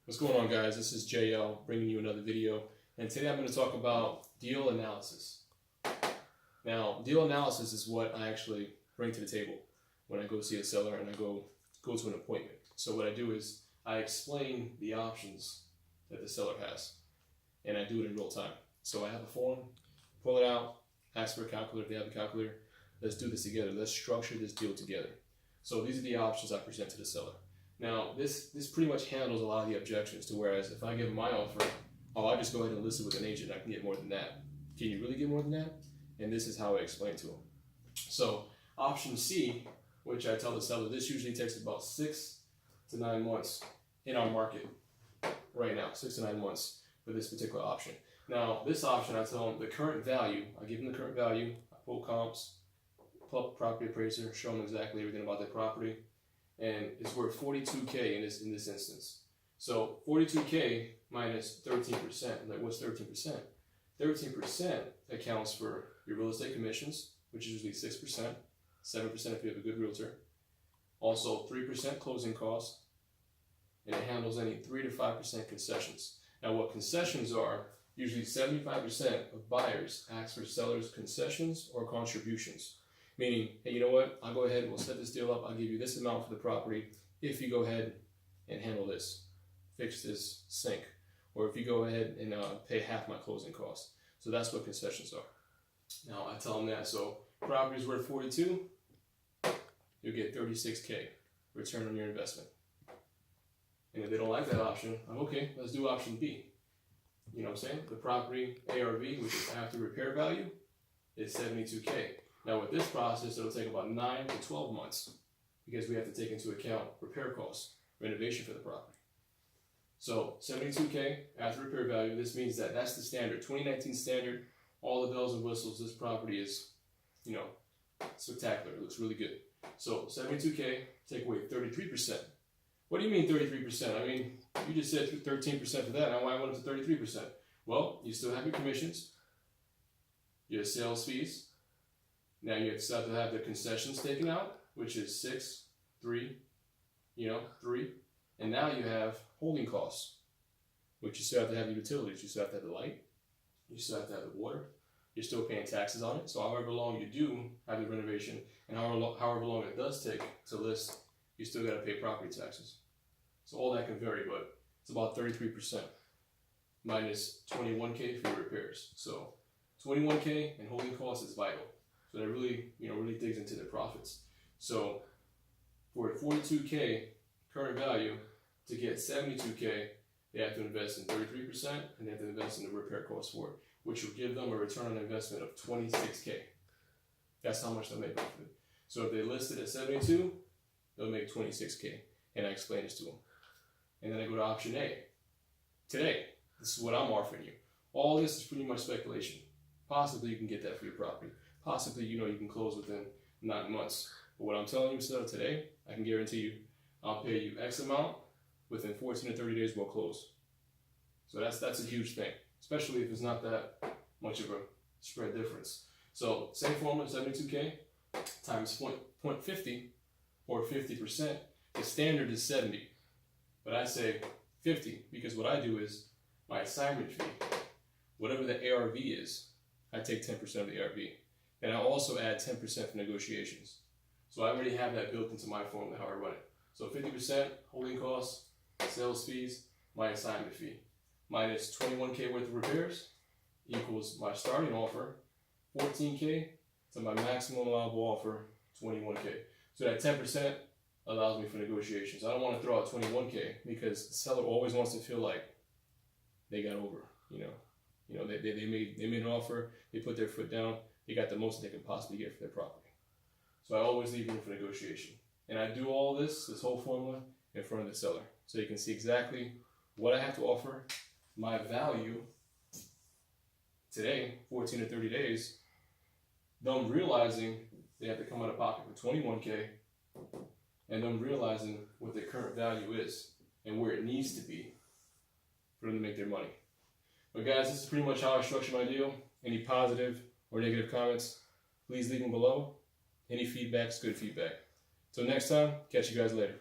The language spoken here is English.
What's going on, guys? This is JL bringing you another video, and today I'm going to talk about deal analysis. Now, deal analysis is what I actually bring to the table when I go see a seller and I go to an appointment. So what I do is I explain the options that the seller has, and I do it in real time. So I have a form, pull it out, ask for a calculator if they have a calculator. Let's do this together. Let's structure this deal together. So these are the options I present to the seller. Now, this pretty much handles a lot of the objections, to whereas if I give my offer, I just go ahead and list it with an agent. I can get more than that. Can you really get more than that? And this is how I explain to them. So option C, which I tell the seller, this usually takes about 6 to 9 months in our market right now, 6 to 9 months for this particular option. Now, this option, I tell them the current value. I give them the current value. I pull comps, pull up property appraiser, show them exactly everything about their property. And it's worth 42K in this instance. So 42K minus 13%. Like, what's 13%? 13% accounts for your real estate commissions, which is usually 6%, 7% if you have a good realtor. Also 3% closing costs, and it handles any 3 to 5% concessions. Now, what concessions are, usually 75% of buyers ask for sellers' concessions or contributions. Meaning, hey, you know what? I'll go ahead and we'll set this deal up. I'll give you this amount for the property if you go ahead and handle this, fix this sink, or if you go ahead and pay half my closing costs. So that's what concessions are. Now, I tell them that. So property's worth 42, you'll get 36K return on your investment. And if they don't like that option, I'm okay, let's do option B. You know what I'm saying? The property ARV, which is after repair value, is 72K. Now, with this process, it'll take about 9 to 12 months because we have to take into account repair costs, renovation for the property. So 72K after repair value. This means that that's the standard, 2019 standard. All the bells and whistles. This property is, spectacular. It looks really good. So 72K, take away 33%. What do you mean 33%? I mean, you just said 13% for that. Now why went up to 33%? Well, you still have your commissions, your sales fees. Now you still have to have the concessions taken out, which is 6, 3, 3. And now you have holding costs, which you still have to have the utilities. You still have to have the light. You still have to have the water. You're still paying taxes on it. So however long you do have the renovation and however long it does take to list, you still got to pay property taxes. So all that can vary, but it's about 33% minus 21K for your repairs. So 21K and holding costs is vital. So that really, really digs into their profits. So for 42K current value, to get 72K, they have to invest in 33% and they have to invest in the repair costs for it, which will give them a return on investment of 26K. That's how much they'll make off of it. So if they list it at 72, they'll make 26K. And I explain this to them. And then I go to option A. Today, this is what I'm offering you. All this is pretty much speculation. Possibly you can get that for your property. Possibly, you can close within 9 months. But what I'm telling you instead of today, I can guarantee you, I'll pay you X amount, within 14 to 30 days we'll close. So that's a huge thing, especially if it's not that much of a spread difference. So same formula, 72K times 0.50 or 50%. The standard is 70, but I say 50 because what I do is my assignment fee, whatever the ARV is, I take 10% of the ARV. And I also add 10% for negotiations. So I already have that built into my formula, how I run it. So 50% holding costs, sales fees, my assignment fee, minus 21K worth of repairs equals my starting offer, 14K, to my maximum allowable offer, 21K. So that 10% allows me for negotiations. I don't want to throw out 21K because the seller always wants to feel like they got over, they made an offer, they put their foot down, they got the most they can possibly get for their property. So I always leave room for negotiation. And I do all this whole formula, in front of the seller. So you can see exactly what I have to offer, my value today, 14 to 30 days, them realizing they have to come out of pocket for 21K, and them realizing what their current value is and where it needs to be for them to make their money. But guys, this is pretty much how I structure my deal. Any positive or negative comments, please leave them below. Any feedback is good feedback. Till next time, catch you guys later.